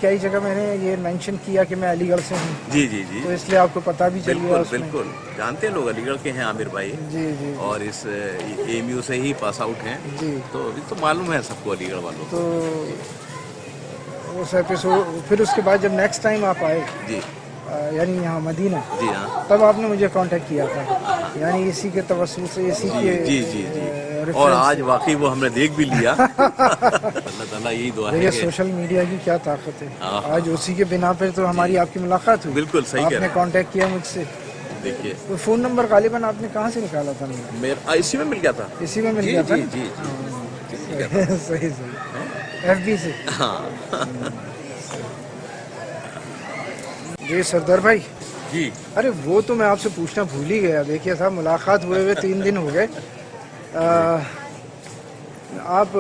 कई जगह मैंने ये मेंशन किया कि मैं अलीगढ़ से हूँ। जी जी जी, तो इसलिए आपको पता भी चल गया। बिल्कुल बिल्कुल, जानते हैं लोग अलीगढ़ के हैं आमिर भाई। जी जी। और इस एएमयू से ही पास आउट हैं। जी। तो अभी तो मालूम है सबको अलीगढ़ वालों को। तो उस एपिसोड फिर उसके बाद जब नेक्स्ट टाइम आप आए जी यानी यहाँ मदीना, जी हाँ, तब आपने मुझे कांटेक्ट किया था, यानी इसी के तवस्सुल से, इसी के जी जी जी। और आज वाकई वो हमने देख भी लिया। अल्लाह ताला यही दुआ है देखिए कि सोशल मीडिया की क्या ताकत है। आज उसी के बिना पे तो हमारी आपकी मुलाकात हुई। बिल्कुल सही कह रहे आपने हैं। कांटेक्ट किया मुझसे। देखिए तो फ़ोन नंबर गालिबन आपने कहाँ से निकाला था मेरा? मेरा इसी में मिल गया था। इसी में मिल जी गया था जी ना? जी जी। सही सही, FB से। हाँ जी सरदार भाई। जी। अरे वो तो मैं आपसे पूछना भूल ही गया। देखिए साहब, मुलाकात हुए 3 दिन हो गए। आप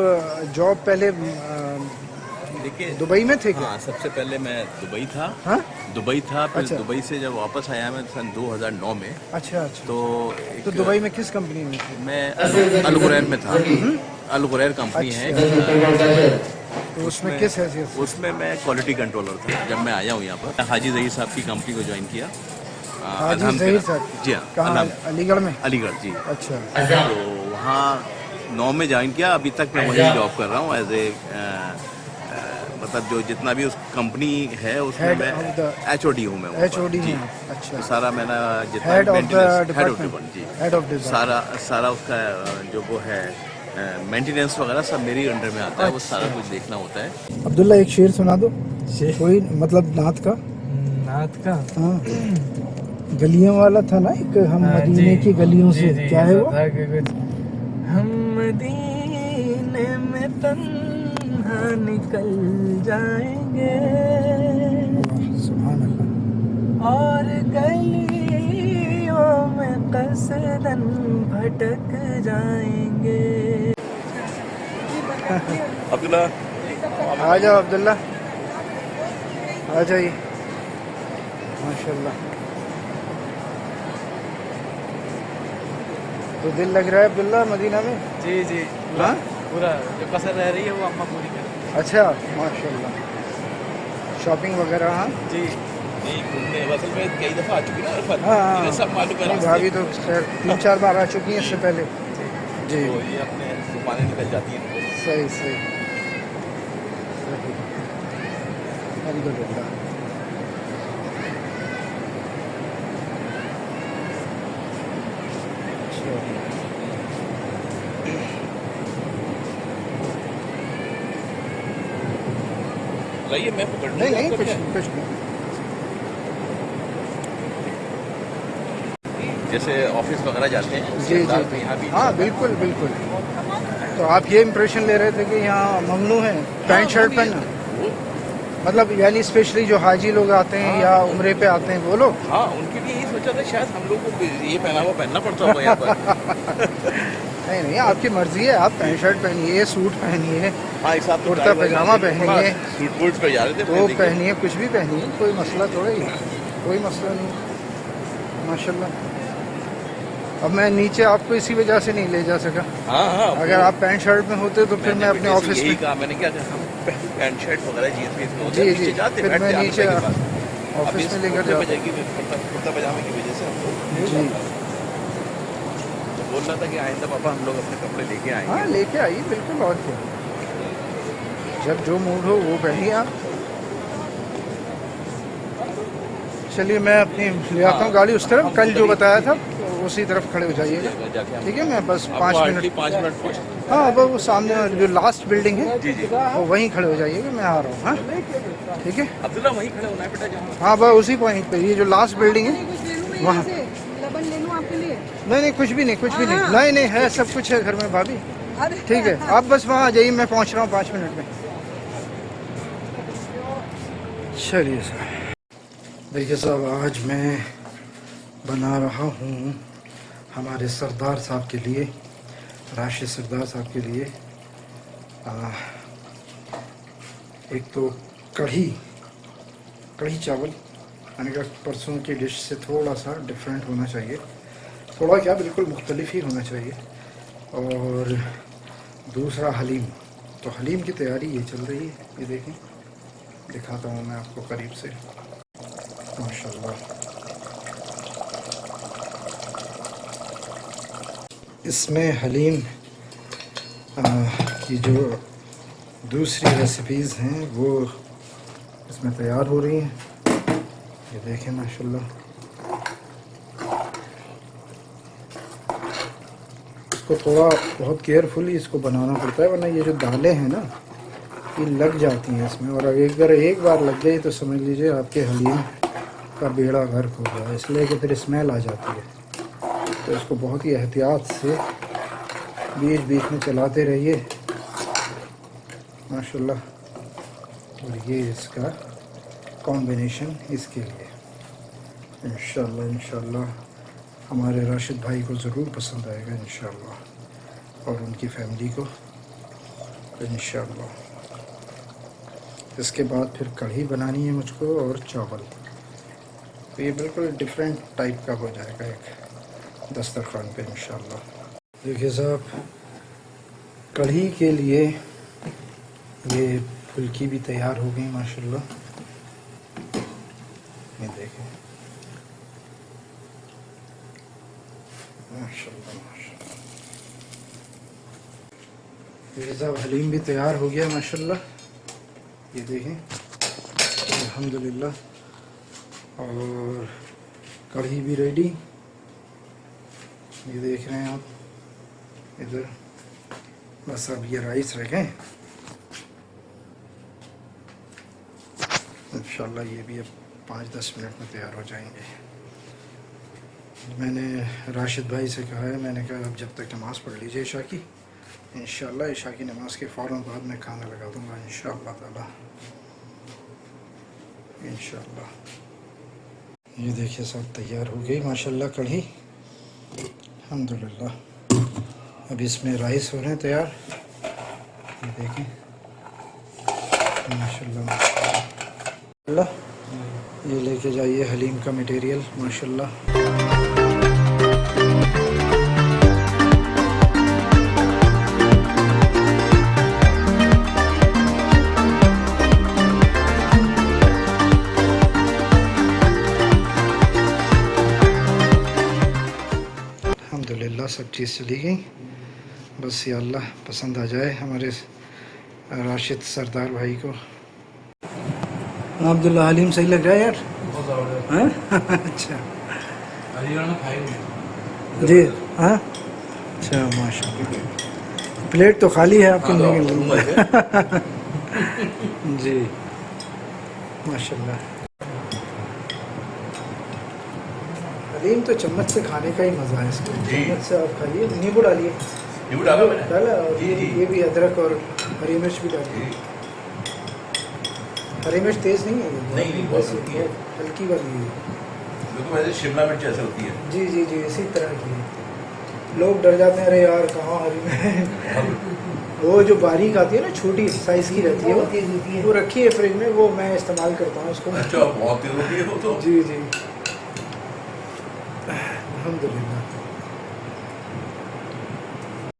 जॉब पहले देखिए दुबई में थे क्या? हाँ, सबसे पहले मैं दुबई था। हाँ? दुबई था, फिर अच्छा। दुबई से जब वापस आया मैं सन 2009 में। अच्छा अच्छा। तो दुबई में किस कंपनी में थे? मैं अल गुरैर में था। अल गुरैर कंपनी है। तो उसमें किस हैसियत से? उसमें मैं क्वालिटी कंट्रोलर था जब मैं आया हूँ यहाँ पर। हाजी ज़हीर साहब की कंपनी को ज्वाइन किया। हाजी ज़हीर साहब? जी हाँ, कहाँ? अलीगढ़ में? अलीगढ़ जी। अच्छा। तो वहाँ 9 में ज्वाइन किया। अभी तक मैं वहीं जॉब कर रहा हूँ एज ए मतलब जो जितना भी उस कंपनी है उसमें मैं HOD हूँ। मैं HOD जी। अच्छा। तो सारा मैंने जितना head of department ji, head of सारा उसका जो वो है मेंटेनेंस वगैरह सब मेरी अंडर में आता है। वो सारा कुछ देखना होता है। अब्दुल्ला एक शेर सुना दो। कोई मतलब नात का? नात का? हाँ, गलियों वाला था ना एक, हम मदीने की गलियों से। क्या है वो? हम मदीने में तन्हा निकल जाएंगे सुभान अल्लाह। और गलियों में कसदन भटक जाएंगे। अब्दुल्ला आ जाओ अब्दुल्ला, आ जाइए। माशाल्लाह, तो दिल लग रहा है अब्दुल्ला मदीना में? जी जी। हाँ, पूरा जो कसर रह रही है वो अम्मा पूरी कर। अच्छा माशाल्लाह। शॉपिंग वगैरह? हाँ जी नहीं, घूमने असल में कई दफ़ा आ चुकी ना अरफत। हाँ इन्हें सब मालूम है। भाभी तो खैर 3-4 बार आ चुकी हैं इससे पहले। जी तो ये अपने दुकानें निकल जाती हैं। सही सही। वेरी गुड बेटा। लाइए मैं पकड़ नहीं नहीं, कुछ कुछ नहीं। जैसे ऑफिस वगैरह जाते हैं जी जी तो यहाँ भी हाँ बिल्कुल बिल्कुल। तो आप ये इम्प्रेशन ले रहे थे कि यहाँ ममनू है पैंट शर्ट पहनना? मतलब यानी स्पेशली जो हाजी लोग आते हैं या उम्रे पे आते हैं वो लोग? हाँ, उनके लिए यही सोचा था शायद हम लोग को ये पहनावा पहनना पड़ता होगा यहाँ पर। नहीं नहीं, आपकी मर्जी है। आप पैंट शर्ट पहनिए, सूट पहनिए, हाँ, एक साथ कुर्ता पैजामा पहनिए, सूट बूट पे जा रहे थे तो पहनिए, कुछ भी पहनिए, कोई मसला थोड़ा ही है, कोई मसला नहीं माशाल्लाह। अब मैं नीचे आपको इसी वजह से नहीं ले जा सका। हाँ हाँ, अगर आप पैंट शर्ट में होते तो फिर मैं अपने ऑफिस में कहा, मैंने क्या कहा, हम पैंट शर्ट वगैरह जीन्स में जी जी जाते फिर मैं नीचे ऑफिस में लेकर जाता। कुर्ता पजामे की वजह से हम लोग जी बोल रहा था कि आइंदा पापा हम लोग अपने कपड़े लेके आएंगे। हाँ लेके आइए बिल्कुल, और क्या। जब जो मूड हो वो पहनिए आप। चलिए मैं अपनी ले आता हूँ गाड़ी उस तरफ, कल जो बताया था उसी तरफ खड़े हो जाइएगा, ठीक है? मैं बस 5 मिनट। 5 मिनट हाँ अब वो सामने जो लास्ट बिल्डिंग है जी जी, वो वहीं खड़े हो जाइएगा, मैं आ रहा हूँ। हाँ ठीक है। अब्दुल्ला वहीं खड़े होना है बेटा जहाँ। हाँ बस उसी पॉइंट पे, ये जो लास्ट बिल्डिंग है वहाँ। लबन ले लूं आपके लिए? नहीं नहीं, कुछ भी नहीं, कुछ भी नहीं। नहीं नहीं है, सब कुछ है घर में भाभी। ठीक है, आप बस वहाँ आ जाइए, मैं पहुँच रहा हूँ 5 मिनट में। चलिए सर। देखिए साहब, आज मैं बना रहा हूँ हमारे सरदार साहब के लिए, राशिद सरदार साहब के लिए एक तो कढ़ी चावल। मैंने कहा परसों की डिश से थोड़ा सा डिफरेंट होना चाहिए, थोड़ा क्या बिल्कुल मुख्तलिफ ही होना चाहिए। और दूसरा हलीम। तो हलीम की तैयारी ये चल रही है, ये देखें दिखाता हूँ मैं आपको करीब से। माशाल्लाह, इसमें हलीम की जो दूसरी रेसिपीज़ हैं वो इसमें तैयार हो रही हैं। ये देखें माशाल्लाह, इसको थोड़ा बहुत केयरफुली इसको बनाना पड़ता है, वरना ये जो दालें हैं ना ये लग जाती हैं इसमें, और अगर एक बार लग गई तो समझ लीजिए आपके हलीम का बेड़ा गर्क हो गया, इसलिए कि फिर स्मेल आ जाती है। तो इसको बहुत ही एहतियात से बीच बीच में चलाते रहिए माशाल्लाह। और ये इसका कॉम्बिनेशन इसके लिए इंशाल्लाह हमारे राशिद भाई को ज़रूर पसंद आएगा इंशाल्लाह, और उनकी फैमिली को इंशाल्लाह। इसके बाद फिर कढ़ी बनानी है मुझको और चावल, तो ये बिल्कुल डिफरेंट टाइप का हो जाएगा एक दस्तरखान पे इंशाल्लाह। देखिए साहब, कढ़ी के लिए ये फुल्की भी तैयार हो गई माशाल्लाह। ये देखें माशाल्लाह माशाल्लाह। ये साहब हलीम भी तैयार हो गया माशाल्लाह। ये देखें अल्हम्दुलिल्लाह, और कढ़ी भी रेडी। ये देख रहे हैं आप इधर, बस अब ये राइस रखें इंशाल्लाह। ये भी अब 5-10 मिनट में तैयार हो जाएंगे। मैंने राशिद भाई से कहा है, मैंने कहा अब जब तक नमाज़ पढ़ लीजिए ईशा की, इंशाल्लाह ईशा की नमाज़ के फ़ौरन बाद मैं खाना लगा दूँगा इंशाल्लाह ताला इंशाल्लाह। ये देखिए सब तैयार हो गई माशाल्लाह कढ़ी अल्हम्दुलिल्लाह। अब इसमें राइस हो रहे हैं तैयार, ये देखें माशाल्लाह माशाल्लाह। ये लेके जाइए हलीम का मटेरियल माशाल्लाह। अल्हम्दुलिल्लाह सब चीज़ चली गई, बस या अल्लाह पसंद आ जाए हमारे राशिद सरदार भाई को। अब्दुल्ला हलीम सही लग रहा है यार, बहुत ज़बरदस्त। हाँ अच्छा अलीगढ़ में खाई हुई जी, हाँ अच्छा माशाल्लाह। प्लेट तो खाली है आपके लिए जी माशाल्लाह। हलीम तो चम्मच से खाने का ही मज़ा है, इसको चम्मच से आप खाइए। नींबू डालिए, नींबू डाला मैंने, डाला, और ये भी अदरक और हरी मिर्च भी डालिए। हरी मिर्च तेज़ नहीं है, नहीं बहुत होती है, हल्की वाली है, बिल्कुल वैसे शिमला मिर्च जैसे होती है। जी जी जी इसी तरह की है। लोग डर जाते हैं, अरे यार कहाँ हरी मिर्च वो जो बारीक आती है ना, छोटी साइज़ की रहती है, वो रखी है फ्रिज में, वो मैं इस्तेमाल करता हूँ उसको। अच्छा बहुत तेज होती है वो तो। जी जी अल्हम्दुलिल्लाह।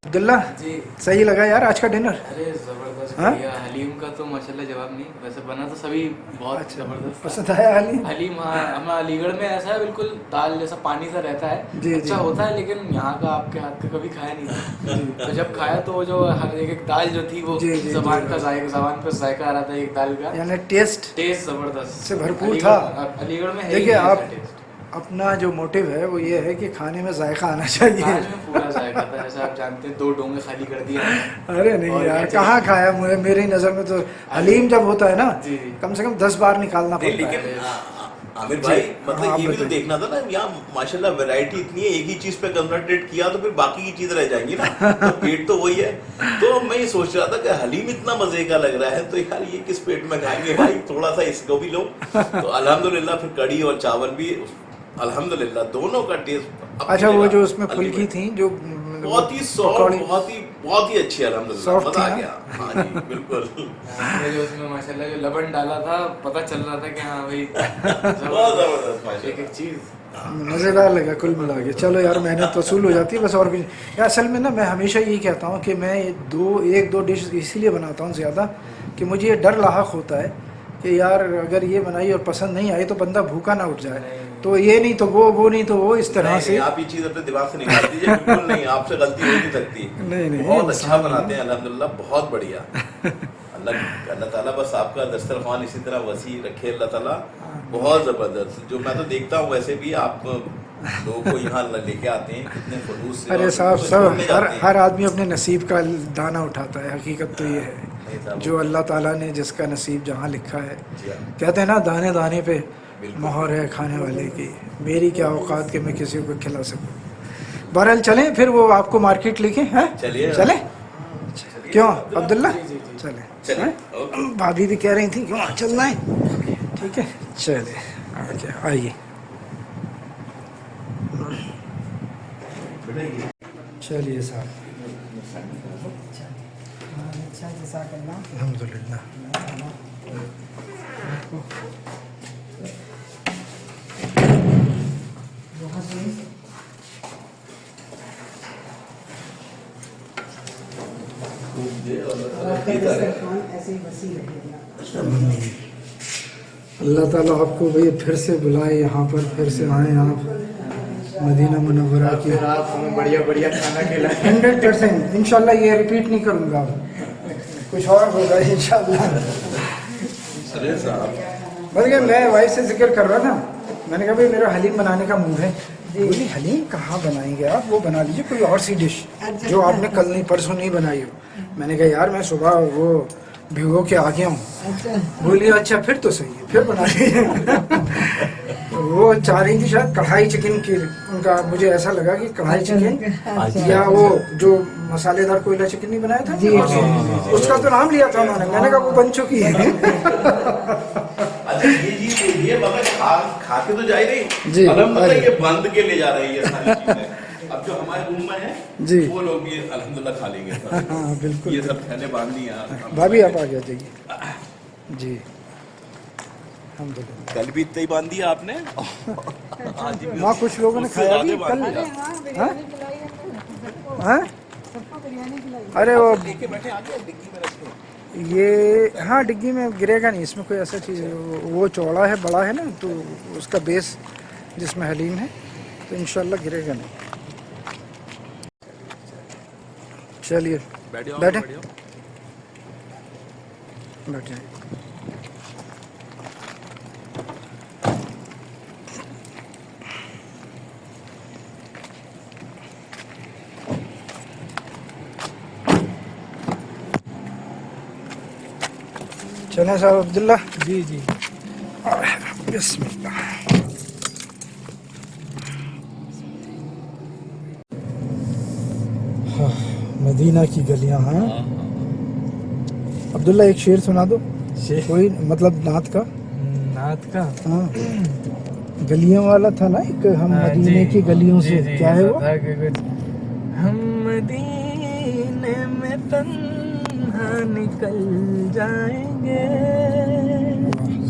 अब्दुल्ला जी। सही लगा यार आज का डिनर? अरे ज़बरदस्त हाँ? बढ़िया। हलीम का तो माशाल्लाह जवाब नहीं, वैसे बना तो सभी बहुत अच्छा ज़बरदस्त। पसंद आया हलीम? हलीम हाँ, हमारा अलीगढ़ में ऐसा है बिल्कुल दाल जैसा पानी सा रहता है, जी, अच्छा जी। होता है, लेकिन यहाँ का आपके हाथ का कभी खाया नहीं था। तो जब खाया तो वो जो हर एक दाल जो थी वो जी, जी, ज़बान जी। का जायका, ज़बान पर जायका आ रहा था एक दाल का, यानी टेस्ट ज़बरदस्त से भरपूर अलीगढ़- था। अलीगढ़ में है ही देखिए नहीं आप ऐसा टेस्ट। अपना जो मोटिव है वो ये है कि खाने में जायका आना चाहिए। आज में पूरा जायका था, जैसे आप जानते हैं 2 डोंगे खाली कर दिया। अरे नहीं और यार क्या कहाँ खाया, मुझे मेरी नज़र में तो हलीम जब होता है ना जी, जी। कम से कम 10 बार निकालना नहीं पड़ता है। लेकिन आमिर भाई मतलब हाँ, आप ये भी तो बताइए। देखना था ना, यहाँ माशाल्लाह वैरायटी इतनी है, एक ही चीज पे कंसंट्रेट किया तो फिर बाकी की चीज रह जाएंगी ना, तो पेट तो वही है। तो मैं ये सोच रहा था कि हलीम इतना मजे का लग रहा है तो यार ये किस पेट में खाएंगे भाई, थोड़ा सा इसको भी लो। तो अल्हम्दुलिल्लाह फिर कढ़ी और चावल भी अल्हम्दुलिल्लाह दोनों का टेस्ट। अच्छा वो जो उसमें फुल्की थी जो बहुत ही सॉफ्ट, बहुत ही अच्छी अल्हम्दुलिल्लाह, Soft मजा थी आ ना? गया। हाँ जी बिल्कुल। हमने जो उसमें माशाल्लाह जो लबन डाला था, पता चल रहा था कि हाँ भाई बहुत जबरदस्त एक माशाल्लाह। एक चीज़। मज़ेदार लगा कुल मिला के। चलो यार मेहनत वसूल हो जाती है बस, और कुछ यार। असल में ना मैं हमेशा यही कहता हूँ कि मैं एक दो डिश इसीलिए बनाता हूँ ज़्यादा कि मुझे ये डर लाहक होता है कि यार अगर ये बनाई और पसंद नहीं आई तो बंदा भूखा ना उठ जाए, तो ये नहीं तो वो नहीं तो वो, इस तरह से। आप ये चीज अपने दिमाग से निकाल दीजिए, बिल्कुल नहीं, आपसे गलती हो नहीं सकती। नहीं, बहुत अच्छा बनाते हैं अल्हम्दुलिल्लाह, बहुत बढ़िया। अल्लाह ताला बस आपका दस्तरखान इसी तरह वसी रखे अल्लाह ताला, बहुत जबरदस्त। जो मैं तो देखता हूँ वैसे भी आप लोगों को यहाँ लेके आते हैं कितने खुलूस से। अरे साहब, हर आदमी अपने नसीब का दाना उठाता है, हकीकत तो ये है जो अल्लाह ताला ने जिसका नसीब जहाँ लिखा है। कहते हैं ना, दाने दाने पे मोहर है खाने वाले की, मेरी क्या औकात के मैं किसी को खिला सकूँ। बहरहाल चलें फिर, वो आपको मार्केट लेके हैं, चले क्यों अब्दुल्ला, चले। भाभी भी कह रही थी क्यों चलना है, ठीक है चले आइए। चलिए साहब, अल्हम्दुलिल्लाह। अल्लाह ताला आपको भाई फिर से बुलाए यहाँ पर, फिर से आए आप मदीना मुनव्वरा की। आप हमें बढ़िया बढ़िया खाना खिलाएं। 100% इंशाल्लाह, ये रिपीट नहीं करूँगा, कुछ और होगा इंशाल्लाह। अरे साहब, बल्कि मैं वाइफ से जिक्र कर रहा था, मैंने कहा भाई मेरा हलीम बनाने का मूड है। बोली हलीम कहाँ बनाएंगे आप, वो बना लीजिए कोई और सी डिश जो आपने कल नहीं परसों नहीं बनाई हो। मैंने कहा यार मैं सुबह वो भिगो के आ गया हूँ। बोली अच्छा फिर तो सही है, फिर बना लीजिए। वो चाह रही थी शायद कढ़ाई चिकन की, उनका मुझे ऐसा लगा कि कढ़ाई चिकन या वो जो मसालेदार कोयला चिकन नहीं बनाया था, उसका तो नाम लिया था उन्होंने। मैंने कहा वो बन चुकी है। अच्छा ये चीज ये मगर खा के तो जा ही नहीं जी, अगर मतलब ये बंद के ले जा रही है सारी चीजें। अब जो हमारे रूम में है जी, वो लोग भी अल्हम्दुलिल्लाह खा लेंगे। हाँ बिल्कुल। ये सब थैले बांध ली यार। भाभी आप आ गया जाइए जी, अल्हम्दुलिल्लाह। कल भी इतना ही बांध दिया आपने। आज भी वहाँ कुछ लोगों ने उससे खाया भी ज्यादा कल। बांध दिया। हाँ बिरयानी खिलाई है सबको, हाँ? सबको बिरयानी खिलाई। अरे वो लेके बैठे आगे डिग्गी में रखो। ये हाँ डिग्गी में गिरेगा नहीं, इसमें कोई ऐसा चीज़ है। वो चौड़ा है, बड़ा है ना, तो उसका बेस जिसमें हलीम है, तो इंशाल्लाह गिरेगा नहीं। चलिए बैठे बैठ जाए। चलें साहब अब्दुल्ला जी जी। बिस्मिल्लाह। हाँ, मदीना की गलियां हैं। अब्दुल्ला एक शेर सुना दो, कोई मतलब नात का। नात का हाँ, गलियों वाला था ना एक, हम मदीने की गलियों से, क्या है वो? हम मदीने में तन्हा निकल जाएंगे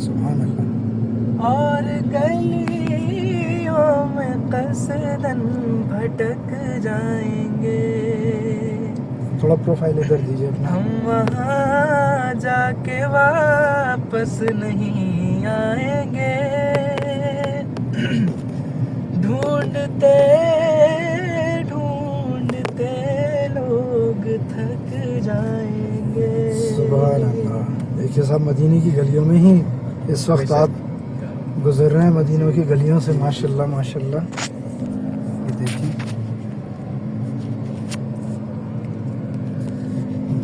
सुभान अल्लाह। और गलियों में कसदन भटक जाएंगे। थोड़ा प्रोफाइल इधर दीजिए अपना। हम वहाँ जाके वापस नहीं आएंगे। ढूंढते ढूंढते लोग थक जाएंगे। सुभान अल्लाह। देखिए साहब, मदीने की गलियों में ही इस वक्त आप गुजर रहे हैं, मदीनों की गलियों से। माशाल्लाह माशाल्लाह, ये देखिए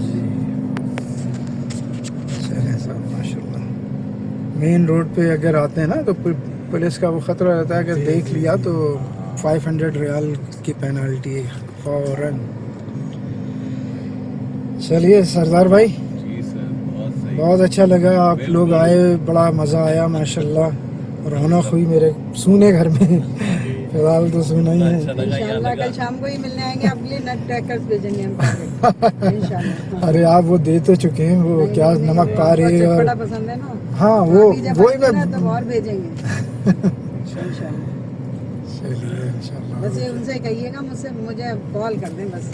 जी। चलें साहब माशाल्लाह। मेन रोड पे अगर आते हैं ना तो पुलिस का वो ख़तरा रहता है, अगर देख लिया तो 500 रियाल की पेनल्टी फ़ौरन। चलिए सरदार भाई, बहुत अच्छा लगा आप लोग आए, बड़ा मज़ा आया माशाल्लाह। रौनक हुई मेरे सूने घर में। फिलहाल तो सुना ही है। इंशाल्लाह कल शाम को ही मिलने आएंगे, आपके लिए नट क्रैकर्स भेजेंगे हम इंशाल्लाह। अरे आप वो दे तो चुके हैं, वो क्या नमक पारे और बड़ा पसंद है ना। हाँ वो वो ही मैं तो और भेजेंगे इंशाल्लाह। चलिए इंशाल्लाह। बस ये उनसे कहिएगा मुझे कॉल कर दें बस।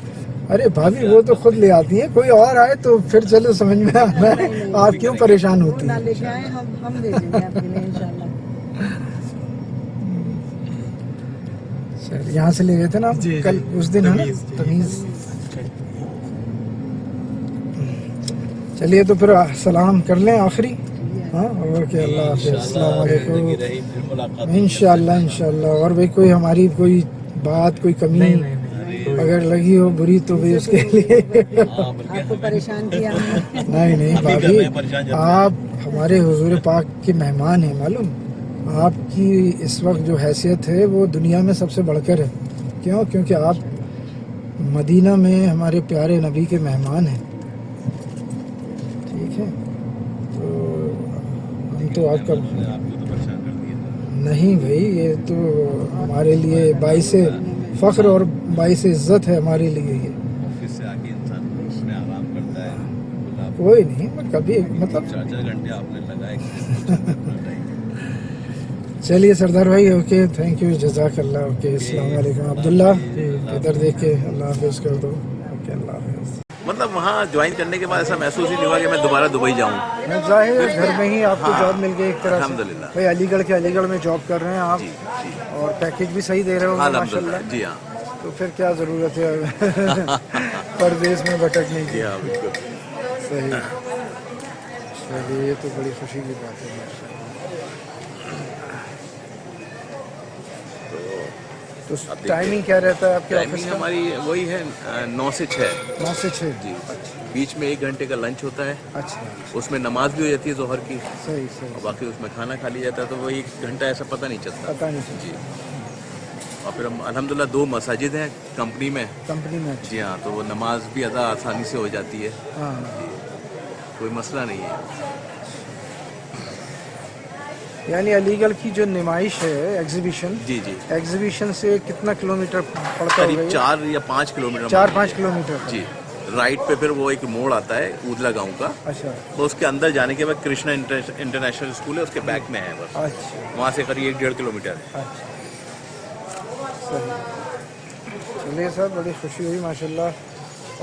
अरे भाभी वो तो खुद ले आती है, कोई और आए तो फिर चलो समझ में आता है, आप क्यों परेशान होती ना हैं। लेके आए, हम भेजेंगे आपके लिए इंशाल्लाह। यहाँ से ले गए थे ना आप जी, कल जी। उस दिन, है ना तमीज़, जी। तमीज़। चलिए तो फिर सलाम कर लें आखिरी। हाँ ओके, अल्लाह हाफ़िज़, अस्सलाम वालेकुम। इंशाल्लाह इंशाल्लाह। और भाई कोई हमारी कोई बात कोई कमी नहीं अगर लगी हो बुरी तो भी उसके लिए आपको परेशान किया हमने। नहीं भाभी, आप हमारे हुजूर पाक के मेहमान हैं, मालूम। आपकी इस वक्त जो हैसियत है वो दुनिया में सबसे बढ़कर है। क्यों? क्योंकि आप मदीना में हमारे प्यारे नबी के मेहमान हैं, ठीक है। तो हम तो आपका नहीं भाई, ये तो हमारे लिए बाइस फ़ख्र और बाइस इज़्ज़त है हमारे लिए ये। ऑफिस से आके इंसान में आराम करता है, कोई नहीं, मैं कभी मतलब 4 घंटे आपने लगाए। चलिए सरदार भाई, ओके, थैंक यू, जज़ाकल्लाह, ओके, अस्सलाम वालेकुम। अब्दुल्ला इधर देख के अल्लाह हाफ़िज़ कर दो, ओके, अल्लाह हाफ़िज़। मतलब वहाँ ज्वाइन करने के बाद ऐसा महसूस ही नहीं हुआ कि मैं दोबारा दुबई जाऊँ। मैं जाहिर घर में ही आपको हाँ, जॉब मिल गई एक तरह से। अल्हम्दुलिल्लाह। भाई अलीगढ़ में जॉब कर रहे हैं आप, जी जी और पैकेज भी सही दे रहे हो अल्हम्दुलिल्लाह। माशाल्लाह। जी हाँ तो फिर क्या ज़रूरत है परदेश में भटकने जी की। हाँ बिल्कुल। सही, चलिए ये तो बड़ी खुशी की बात है माशाल्लाह। तो टाइमिंग क्या रहता है आपके ऑफिस टाइमिंग का? हमारी वही है 9 से 6। 9 से 6 जी, बीच में 1 घंटे का लंच होता है, अच्छा, उसमें नमाज भी हो जाती है जोहर की, सही और सही, बाकी उसमें खाना खा लिया जाता है, तो वही 1 घंटा ऐसा पता नहीं चलता। पता नहीं चलता। जी, और फिर हम अल्हम्दुलिल्लाह 2 मसाजिद हैं कंपनी में। कंपनी में। जी हाँ, तो वो नमाज भी अदा आसानी से हो जाती है, हाँ, कोई मसला नहीं है। यानी अलीगढ़ की जो नुमाइश है एग्जीबिशन, जी जी, एग्जीबिशन से कितना किलोमीटर पड़ता करीब होगा? 4 या 5 किलोमीटर। 4-5 किलोमीटर। जी, राइट पे फिर वो एक मोड़ आता है ऊदला गांव का, अच्छा तो उसके अंदर जाने के बाद कृष्णा इंटरनेशनल स्कूल है, उसके बैक में है बस, अच्छा वहाँ से करीब 1-1.5 किलोमीटर है। अच्छा, सही। चलिए सर, बड़ी खुशी हुई माशाल्लाह।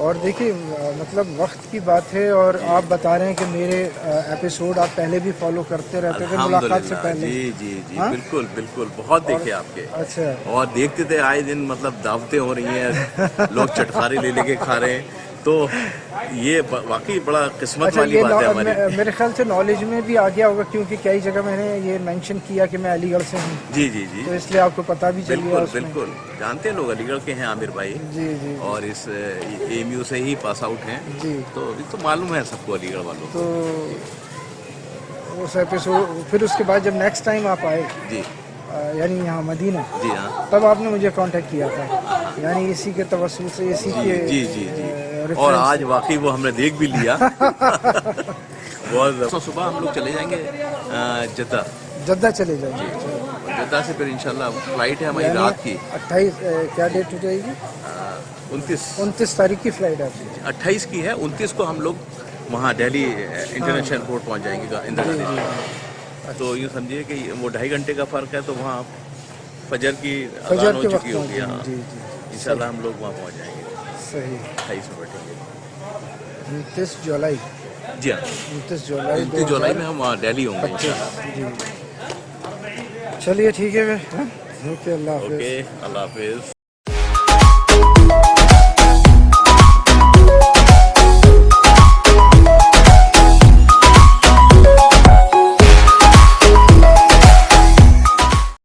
और देखिए मतलब वक्त की बात है, और आप बता रहे हैं कि मेरे एपिसोड आप पहले भी फॉलो करते रहते थे मुलाकात से अल्हम्दुलिल्लाह, पहले। जी जी जी, हाँ? बिल्कुल बिल्कुल, बहुत देखे आपके, अच्छा, और देखते थे आए दिन, मतलब दावतें हो रही हैं, लोग चटखारे ले लेके खा रहे हैं, तो ये वाकई बड़ा किस्मत अच्छा, वाली ये बात है हमारी। मेरे ख्याल से नॉलेज में भी आ गया होगा, क्योंकि कई जगह मैंने ये मेंशन किया कि मैं अलीगढ़ से हूँ, जी जी जी, तो इसलिए आपको पता भी चल गया बिल्कुल उसमें। बिल्कुल, जानते हैं लोग अलीगढ़ के हैं आमिर भाई, जी जी और इस एमयू से ही पास आउट हैं, जी। तो अभी तो मालूम है सबको अलीगढ़ वालों को। तो उस एपिसोड फिर उसके बाद जब नेक्स्ट टाइम आप आए, जी यानी यहाँ मदीना, जी हाँ, तब आपने मुझे कांटेक्ट किया था, यानी इसी के तवस्सुल से, इसी के जी जी जी, रेफरेंस और आज से। वाकई वो हमने देख भी लिया। बहुत सुबह हम लोग चले जाएंगे जद्दा, जद्दा चले जाएंगे। और जद्दा से फिर इंशाल्लाह फ्लाइट है हमारी यानी रात की 28 क्या डेट हो जाएगी? 29 तारीख की फ्लाइट है आपकी। 28 की है, 29 को हम लोग वहाँ दिल्ली इंटरनेशनल एयरपोर्ट पहुँच जाएंगे इंदिरा जी गांधी। जी, तो यूँ समझिए कि वो 2.5 घंटे का फ़र्क है, तो वहाँ फजर की फजर अज़ान हो के वक्त चुकी होगी। पहुँचेंगे। हाँ, जी जी, इंशाल्लाह हम लोग वहाँ पहुँच जाएंगे, सही। 28 में बैठेंगे। 29 जुलाई, जी हाँ, 29 जुलाई 29 जुलाई में हम वहाँ दिल्ली होंगे इंशाल्लाह। 2025 जी। चलिए ठीक है, ओके, अल्लाह हाफिज़। ओके, अल्लाह हाफिज़।